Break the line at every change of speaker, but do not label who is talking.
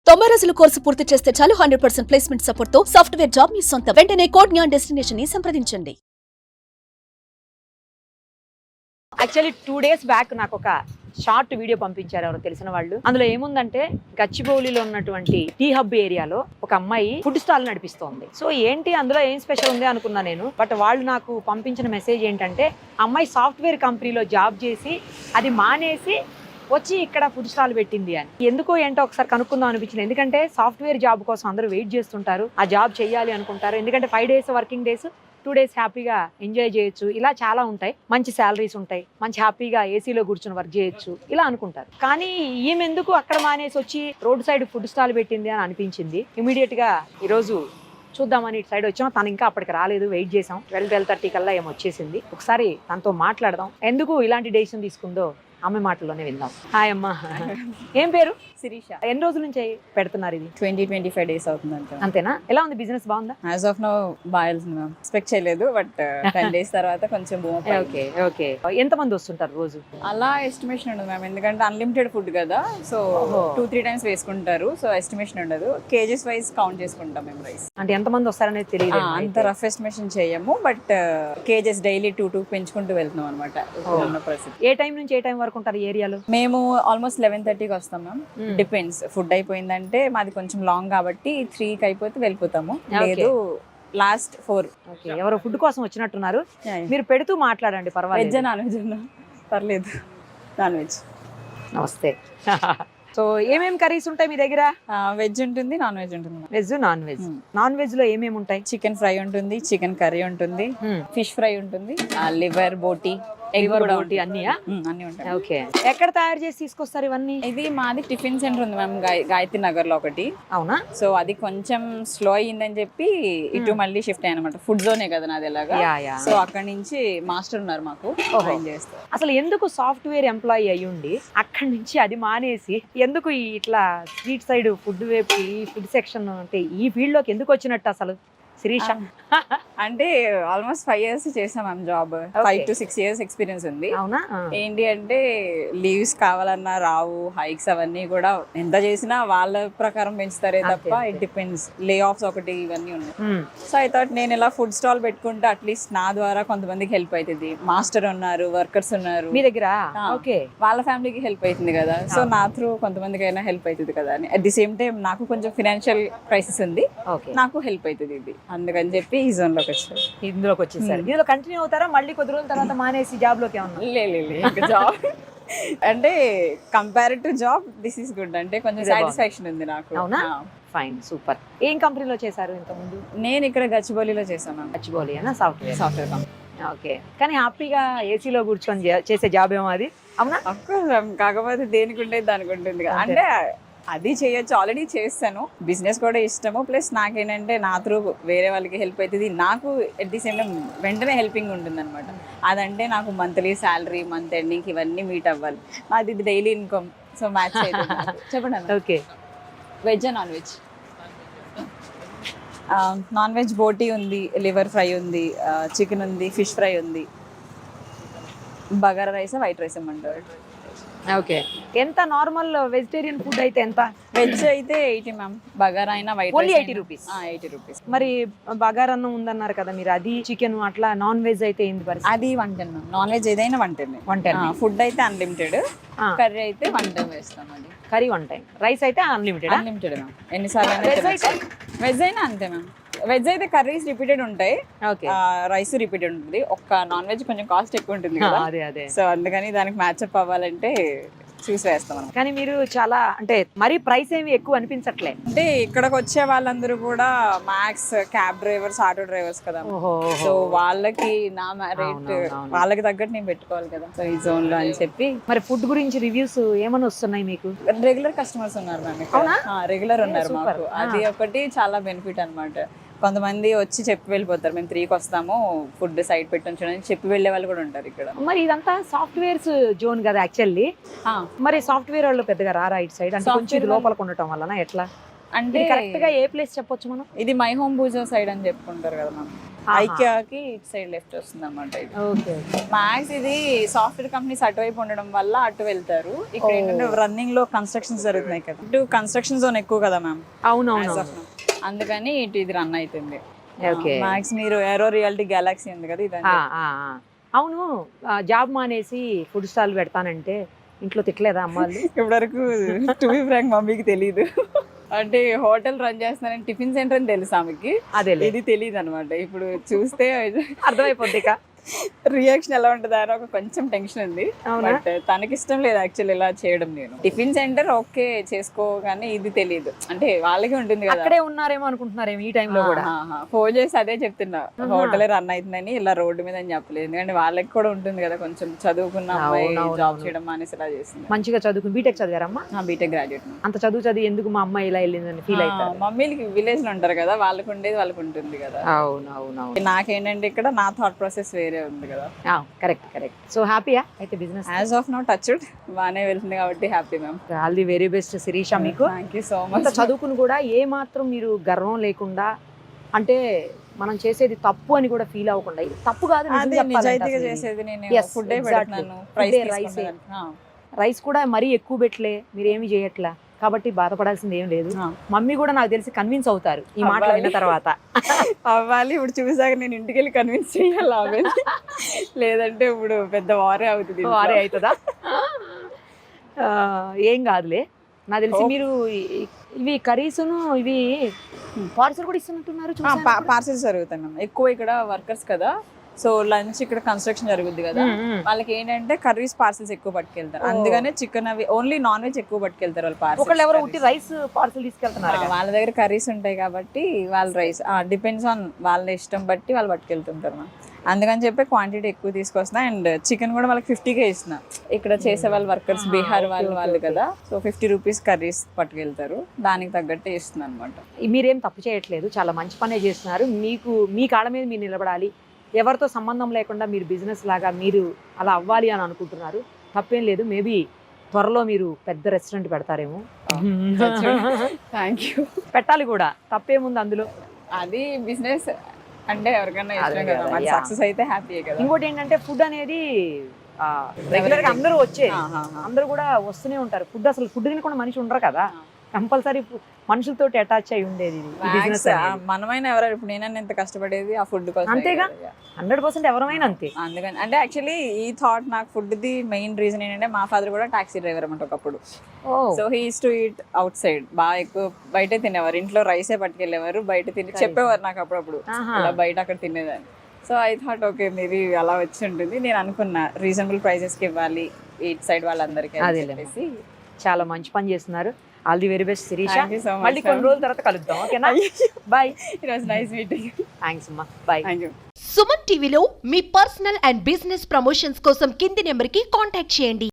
90 రోజుల కోర్సు పూర్తి చేస్తే చాలు 100% ప్లేస్మెంట్ సపోర్ట్ తో సాఫ్ట్వేర్ జాబ్ మీ సొంతం. వెంటనే కోడ్ జ్ఞాన్ డెస్టినేషన్ ని సంప్రదించండి.
యాక్చువల్లీ 2 days బ్యాక్ నాకు ఒక షార్ట్ వీడియో పంపించారు ఎవరు తెలిసిన వాళ్ళు. అందులో ఏముందంటే గచ్చిబౌలిలో ఉన్నటువంటి టీ హబ్ ఏరియాలో ఒక అమ్మాయి ఫుడ్ స్టాల్ నడిపిస్తోంది. సో ఏంటి అందులో ఏం స్పెషల్ ఉంది అనుకున్నా నేను. బట్ వాళ్ళు నాకు పంపించిన మెసేజ్ ఏంటంటే అమ్మాయి సాఫ్ట్వేర్ కంపెనీలో జాబ్ చేసి అది మానేసి వచ్చి ఇక్కడ ఫుడ్ స్టాల్ పెట్టింది అని. ఎందుకో ఏంటో ఒకసారి కనుక్కుందాం అనిపించింది. ఎందుకంటే సాఫ్ట్వేర్ జాబ్ కోసం అందరూ వెయిట్ చేస్తుంటారు, ఆ జాబ్ చేయాలి అనుకుంటారు. ఎందుకంటే 5 days వర్కింగ్ డేస్, 2 days హ్యాపీగా ఎంజాయ్ చేయొచ్చు, ఇలా చాలా ఉంటాయి, మంచి శాలరీస్ ఉంటాయి, మంచి హ్యాపీగా ఏసీలో కూర్చొని వర్క్ చేయొచ్చు, ఇలా అనుకుంటారు. కానీ ఈమె ఎందుకు అక్కడ మానేసి వచ్చి రోడ్ సైడ్ ఫుడ్ స్టాల్ పెట్టింది అని అనిపించింది. ఇమీడియట్ గా ఈరోజు చూద్దామని ఇటు సైడ్ వచ్చాం. తను ఇంకా అప్పటికి రాలేదు, వెయిట్ చేసాం. 12-12:30 కల్లా ఏమో వచ్చేసింది. ఒకసారి తనతో మాట్లాడదాం, ఎందుకు ఇలాంటి డెసిషన్ తీసుకుందో అమ్మ మాటల్లోనే విందాం. హాయ్ అమ్మా, ఏం పేరు?
శిరీష.
ఎన్ని రోజుల నుంచి పెడుతున్నారు ఇది?
20-25 days అవుతుందంట.
అంతేనా? ఎలా ఉంది బిజినెస్? బాగుందా?
యాజ్ ఆఫ్ నౌ బాగుంది మ్యామ్. ఎక్స్పెక్ట్ చేయలేదు, బట్ 10 days తర్వాత కొంచెం బూమ్ అప్.
Okay okay. ఎంతమంది వస్తుంటారు రోజు?
అలా ఎస్టిమేషన్ ఉండదు మ్యామ్, ఎందుకంటే అన్లిమిటెడ్ ఫుడ్ కదా. సో 2-3 times వేసుకుంటారు. సో ఎస్టిమేషన్ ఉండదు, కేజెస్ వైజ్ కౌంట్ చేసుకుంటాం మేము రైస్.
అంటే ఎంతమంది వస్తారనేది తెలియదు,
అంత రఫ్ ఎస్టిమేషన్ చేయము, బట్ కేజెస్ డైలీ 2 పెంచుకుంటూ వెళ్తున్నాం అనమాట.
ఏ టైం నుంచి ఏ టైం వరకు ఉంటారు ఈ ఏరియాలో?
మేము ఆల్మోస్ట్ 11:30కి వస్తాం మ్యామ్. డిపెండ్స్, ఫుడ్ అయిపోయిందంటే మాది కొంచెం లాంగ్ కాబట్టి 3కి అయిపోతే వెళ్ళిపోతాము, లేదు లాస్ట్ 4.
ఎవరో ఫుడ్ కోసం వచ్చినట్టున్నారు, మీరు పెడుతూ మాట్లాడండి, పర్వాలేదు.
వెజ్ నాన్ వెజ్ ఉన్నా పర్లేదు. Non veg.
నమస్తే. సో ఏమేమి కర్రీస్ ఉంటాయి మీ దగ్గర?
వెజ్ ఉంటుంది, నాన్ వెజ్ ఉంటుంది.
Veg, non veg. Non veg లో ఏమేమి ఉంటాయి?
చికెన్ ఫ్రై ఉంటుంది, చికెన్ కర్రీ ఉంటుంది, ఫిష్ ఫ్రై ఉంటుంది, లివర్, బోటీ, ఎగ్ కూడా
అన్ని
ఉంటాయి.
ఓకే. ఎక్కడ తయారు చేసి తీసుకొస్తారు ఇవన్నీ?
ఇది మాది టిఫిన్ సెంటర్ ఉంది మ్యామ్, గాయత్రి నగర్ లో ఒకటి.
అవునా?
సో అది కొంచెం స్లో అయ్యిందని చెప్పి ఇటు మళ్ళీ షిఫ్ట్ అయ్యానమాట. ఫుడ్ జోనే కదా నాది ఎలాగా. సో అక్కడ నుంచి మాస్టర్ ఉన్నారు మాకు చేస్తారు.
అసలు ఎందుకు సాఫ్ట్వేర్ ఎంప్లాయీ అయ్యుండి అక్కడి నుంచి అది మానేసి ఎందుకు ఇట్లా స్ట్రీట్ సైడ్ ఫుడ్ వైపు, ఈ ఫుడ్ సెక్షన్ అంటే ఈ ఫీల్డ్ లోకి ఎందుకు వచ్చినట్టు అసలు శిరీష?
అంటే ఆల్మోస్ట్ 5 years చేసాం ma'am job. 5 to 6 years experience ఉంది.
అవునా?
ఏంటి అంటే లీవ్స్ కావాలన్నా రావు, హైక్స్ అవన్నీ కూడా ఎంత చేసినా వాళ్ళ ప్రకారం పెంచుతారే తప్ప ఇట్ డిపెండ్స్. లే ఆఫ్స్ ఒకటి ఇవన్నీ ఉన్నాయి. సో ఐ థాట్ నేను ఇలా ఫుడ్ స్టాల్ పెట్టుకుంటే అట్లీస్ట్ నా ద్వారా కొంతమందికి హెల్ప్ అవుతుంది. మాస్టర్ ఉన్నారు, వర్కర్స్ ఉన్నారు
మీ దగ్గర, ఓకే,
వాళ్ళ ఫ్యామిలీకి హెల్ప్ అవుతుంది కదా. సో నా త్రూ కొంతమందికి అయినా హెల్ప్ అవుతుంది కదా అని. అట్ ది సేమ్ టైం నాకు కొంచెం ఫినాన్షియల్ క్రైసిస్ ఉంది, నాకు హెల్ప్ అవుతుంది ఇది, అందుకని చెప్పి ఈ జోన్ లోకి వచ్చారు.
ఇందులోకి వచ్చేసారు. ఇందులో కంటిన్యూ అవుతారా? మళ్ళీ కొద్ది రోజుల తర్వాత మానేసి జాబ్ లోకి ఏమన్నా?
జాబ్ అంటే compare to job this is good, అంటే కొంచెం సాటిస్ఫాక్షన్ ఉంది నాకు.
అవునా? Fine, super. ఏం కంపెనీలో చేశారు ఇంతకుముందు?
నేను ఇక్కడ గచ్చిబౌలిలో చేశాను.
గచ్చిబౌలి అన్న సాఫ్ట్వేర్
కంపెనీ.
ఓకే. కానీ హ్యాపీగా ఏసీలో కూర్చొని చేసే జాబ్ ఏమో అది? అవునా?
కాకపోతే దేనికి ఉండేది దానికి ఉంటుంది కదా. అంటే అది చేయొచ్చు, ఆల్రెడీ చేస్తాను. బిజినెస్ కూడా ఇష్టము, ప్లస్ నాకేంటంటే నా త్రూ వేరే వాళ్ళకి హెల్ప్ అవుతుంది, నాకు ఎట్ ది సేమ్ టైం వెంటనే హెల్పింగ్ ఉంటుంది అనమాట. అదంటే నాకు మంత్లీ శాలరీ, మంత్ ఎండింగ్ ఇవన్నీ మీట్ అవ్వాలి. అది డైలీ ఇన్కమ్, సో మ్యాచ్ అవుతుంది. చెప్పండి.
Okay.
Veg, non veg? Non veg బోటీ ఉంది, లివర్ ఫ్రై ఉంది, చికెన్ ఉంది, ఫిష్ ఫ్రై ఉంది, బగారా రైస్, వైట్ రైస్ ఇమ్మంటారు.
ఓకే. ఎంత నార్మల్ వెజిటేరియన్ ఫుడ్ అయితే ఎంత?
వెజ్ అయితే 80 మ్యామ్, బగారా అయినా వైట్
ఓన్లీ 80 రూపీస్.
80 రూపీస్.
మరి బగారా అన్నం ఉందన్నారు కదా మీరు, అది చికెన్ అట్లా. నాన్ వెజ్ అయితే ఏంది పరిస్థితి?
అది 110 మ్యామ్. నాన్ వెజ్ ఏదైనా 110. ఫుడ్ అయితే అన్లిమిటెడ్, కర్రీ అయితే 1 time వేస్తాం. అది
కర్రీ 1 time, రైస్ అయితే అన్లిమిటెడ్.
అన్లిమిటెడ్ మ్యామ్, ఎన్నిసార్లు అయినా. వెజ్ అయినా అంతే మ్యామ్. వెజ్ అయితే కర్రీస్ రిపీటెడ్ ఉంటాయి, రైస్ రిపీటెడ్ ఉంటుంది. ఒక్క నాన్ వెజ్ కొంచెం కాస్ట్ ఎక్కువ ఉంటుంది కదా, సో అందుకని దానికి మ్యాచ్అప్ అవ్వాలంటే చూసి వేస్తాం మనం.
కానీ మీరు చాలా అంటే మరీ ప్రైస్ ఏమి ఎక్కువ అనిపించట్లే.
అంటే ఇక్కడికి వచ్చే వాళ్ళందరూ కూడా max cab drivers, auto drivers కదా. సో వాళ్ళకి నా రేట్ వాళ్ళకి తగ్గట్టు నేను పెట్టుకోవాలి కదా, సో ఈ జోన్ లో అని చెప్పి.
మరి ఫుడ్ గురించి రివ్యూస్ ఏమైనా వస్తున్నాయి మీకు?
రెగ్యులర్ కస్టమర్స్ ఉన్నారు మ్యామ్, రెగ్యులర్ ఉన్నారు మాకు. అది ఒకటి చాలా బెనిఫిట్ అనమాట. కొంతమంది వచ్చి చెప్పి వెళ్ళిపోతారు, మేము 3కి వస్తాము, ఫుడ్ సైడ్ పెట్టి ఉంచడానికి చెప్పి వెళ్ళే వాళ్ళు కూడా ఉంటారు ఇక్కడ.
మరి ఇదంతా సాఫ్ట్వేర్స్ జోన్ కదా యాక్చువల్లీ. మరి సాఫ్ట్వేర్ వాళ్ళు పెద్దగా రారా ఇటు సైడ్? అంటే కొంచెం లోపలికి ఉండటం వలన ఎట్లా? అంటే కరెక్ట్ గా ఏ ప్లేస్ చెప్పొచ్చు మనం?
ఇది మై హోమ్ బూజో సైడ్ అని చెప్పుకుంటారు కదా మనం. ఐకియాకి ఇటు సైడ్ లెఫ్ట్ వస్తుంది అనమాట.
ఓకే
మ్యాక్స్ ఇది సాఫ్ట్వేర్ కంపెనీస్ అటువైపు ఉండడం వల్ల అటు వెళ్తారు. ఇక్కడ ఏంటంటే రన్నింగ్ లో కన్స్ట్రక్షన్స్ జరుగుతున్నాయి కదా, ఇటు కన్స్ట్రక్షన్ జోన్ ఎక్కువ కదా మ్యామ్,
అవునవును.
అందుకని ఇటు ఇది రన్ అవుతుంది.
ఓకే
మ్యాక్స్ మీరు ఏరో రియాలిటీ గెలాక్సీ ఉంది కదా ఇదంతా.
అవును, జాబ్ మానేసి ఫుడ్ స్టాల్ పెడతానంటే ఇంట్లో తిట్టలేదా అమ్మాళ్ళు?
ఇప్పటివరకు టు బి ఫ్రాంక్ మమ్మీకి తెలీదు. అంటే హోటల్ రన్ చేస్తున్నానని టిఫిన్ సెంటర్ అని తెలుసు ఆమెకి,
అదే
ఇది తెలియదు అనమాట. ఇప్పుడు చూస్తే
అర్థమైపోద్ది.
రియాక్షన్ ఎలా ఉంటుంది అని ఒక కొంచెం టెన్షన్ ఉంది. బట్ తనకి ఇష్టం లేదు యాక్చువల్లీ ఇలా చేయడం. నేను టిఫిన్ సెంటర్ ఓకే చేసుకోగానే ఇది తెలియదు, అంటే వాళ్ళకి ఉంటుంది కదా.
అక్కడే ఉన్నారేమో అనుకుంటున్నారేమో ఈ టైంలో కూడా.
ఫోన్ చేసి అదే చెప్తున్నా, హోటల్ రన్ అవుతుందని ఇలా రోడ్డు మీద అని చెప్పలేదు. ఎందుకంటే వాళ్ళకి కూడా ఉంటుంది కదా, కొంచెం చదువుకున్న అమ్మాయి జాబ్ చేయడం అనేసి ఇలా చేస్తుంది.
మంచిగా చదువుకుని బీటెక్ చదివారమ్మా?
BTech graduate.
అంత చదివి ఎందుకు మా అమ్మాయి ఇలా వెళ్ళిందని ఫీల్ అవుతారు.
మమ్మీలకి విలేజ్ లో ఉంటారు కదా, వాళ్ళకు ఉండేది వాళ్ళకి ఉంటుంది కదా.
అవునవునవును.
నాకేంటంటే ఇక్కడ నా థాట్ ప్రాసెస్ వేరే ఉంది కదా.
కరెక్ట్. సో హ్యాపీయా అయితే business?
As of now touched బాగానే వెళ్తుంది కాబట్టి happy ma'am.
All the very best Shirisha మీకు.
Thank you so much.
చదువుకుని కూడా ఏ మాత్రం మీరు గర్వం లేకుండా, అంటే మనం చేసేది తప్పు అని కూడా ఫీల్ అవ్వకుండా, ఇది తప్పు కాదు
నిజాయితీగా చేసేది. నేను ఫుడ్
రైస్ కూడా మరీ ఎక్కువ పెట్టలే, మీరేమి చేయట్లా కాబట్టి బాధపడాల్సింది ఏం లేదు. మమ్మీ కూడా నాకు తెలిసి కన్విన్స్ అవుతారు ఈ మాటలు విన్న తర్వాత.
అవ్వాలి. ఇప్పుడు చూసాక నేను ఇంటికి వెళ్ళి కన్విన్స్ చేయాలి ఆమె, లేదంటే ఇప్పుడు పెద్ద వారే అవుతుంది.
వారే అవుతుందా? ఏం కాదులే, నాకు తెలిసి మీరు ఇవి కర్రీస్ను ఇవి పార్సల్ కూడా ఇస్తున్నట్టున్నారు.
పార్సల్స్ జరుగుతాయి మ్యామ్, ఎక్కువ ఇక్కడ వర్కర్స్ కదా. సో లంచ్ ఇక్కడ కన్స్ట్రక్షన్ జరుగుద్ది కదా, వాళ్ళకి ఏంటంటే కర్రీస్ పార్సల్స్ ఎక్కువ పట్టుకెళ్తారు. అందుకనే చికెన్ అవి ఓన్లీ నాన్ వెజ్ ఎక్కువ పట్టుకెళ్తారు వాళ్ళు పార్సల్.
ఒకళ్ళు ఎవరో ఉట్టి రైస్ పార్సల్ తీసుకెళ్తున్నారు,
వాళ్ళ దగ్గర కర్రీస్ ఉంటాయి కాబట్టి వాళ్ళు రైస్ డిపెండ్స్ ఆన్ వాళ్ళ ఇష్టం బట్టి వాళ్ళు పట్టుకెళ్తుంటారు. అందుకని చెప్పి క్వాంటిటీ ఎక్కువ తీసుకొస్తున్నా. అండ్ చికెన్ కూడా వాళ్ళకి 50K ఇస్తున్నా. ఇక్కడ చేసే వాళ్ళ వర్కర్స్ బీహార్ వాళ్ళు కదా, సో 50 రూపీస్ కర్రీస్ పట్టుకెళ్తారు, దానికి తగ్గట్టే ఇస్తున్నా అనమాట.
మీరేం తప్పు చేయట్లేదు, చాలా మంచి పనే చేస్తున్నారు. మీకు మీ కాళ్ళ మీద మీరు నిలబడాలి, ఎవరితో సంబంధం లేకుండా మీరు బిజినెస్ లాగా మీరు అలా అవ్వాలి అని అనుకుంటున్నారు. తప్పేం లేదు. మేబీ త్వరలో మీరు పెద్ద రెస్టారెంట్ పెడతారేమో.
Thank you.
పెట్టాలి కూడా, తప్పేముంది అందులో.
అది బిజినెస్ అంటే ఎవరికైనా ఇష్టం కదా, సక్సెస్ అయితే హ్యాపీయే కదా.
ఇంకోటి ఏంటంటే ఫుడ్ అనేది రెగ్యులర్ గా అందరూ అందరూ కూడా వస్తూనే ఉంటారు. ఫుడ్ అసలు ఫుడ్ తినకుండా మనిషి ఉండరు కదా, కంపల్సరీ మనుషులతో అటాచ్ అయి ఉండేది బిజినెస్.
మనమైనా ఎవరైనా ఇప్పుడు నేనన్నా ఎంత కష్టపడేది ఆ ఫుడ్ కోసం,
అంతేగా 100% ఎవరైనా అంతే.
అందుకని అంటే యాక్చువల్లీ ఈ థాట్ నాకు ఫుడ్ ది మెయిన్ రీజన్ ఏంటంటే మా ఫాదర్ కూడా టాక్సీ డ్రైవర్ అన్నమాట ఒకప్పుడు. So he is to eat out side, బాగా ఎక్కువ బయటే తినేవారు, ఇంట్లో రైసే పట్టుకెళ్ళేవారు, బయట తిని చెప్పేవారు నాకు అప్పుడప్పుడు ఇలా బయట అక్కడ తినేదాన్ని. So I thought okay maybe అలా వచ్చి ఉంటుంది. నేను అనుకున్నా రీజనబుల్ ప్రైజెస్కి ఇవ్వాలి ఇట్ సైడ్ వాళ్ళందరికీ.
చాలా మంచి పని చేస్తున్నారు. All the very best Shirisha. మళ్ళీ కొన్ని రోజుల తర్వాత కలుద్దాం, ఓకేనా? Bye.
It was nice meeting.
Thanks అమ్మా, బాయ్.
Thank you.
సుమన్ టీవీలో మీ పర్సనల్ అండ్ బిజినెస్ ప్రమోషన్స్ కోసం కింది నెంబర్కి కాంటాక్ట్ చేయండి.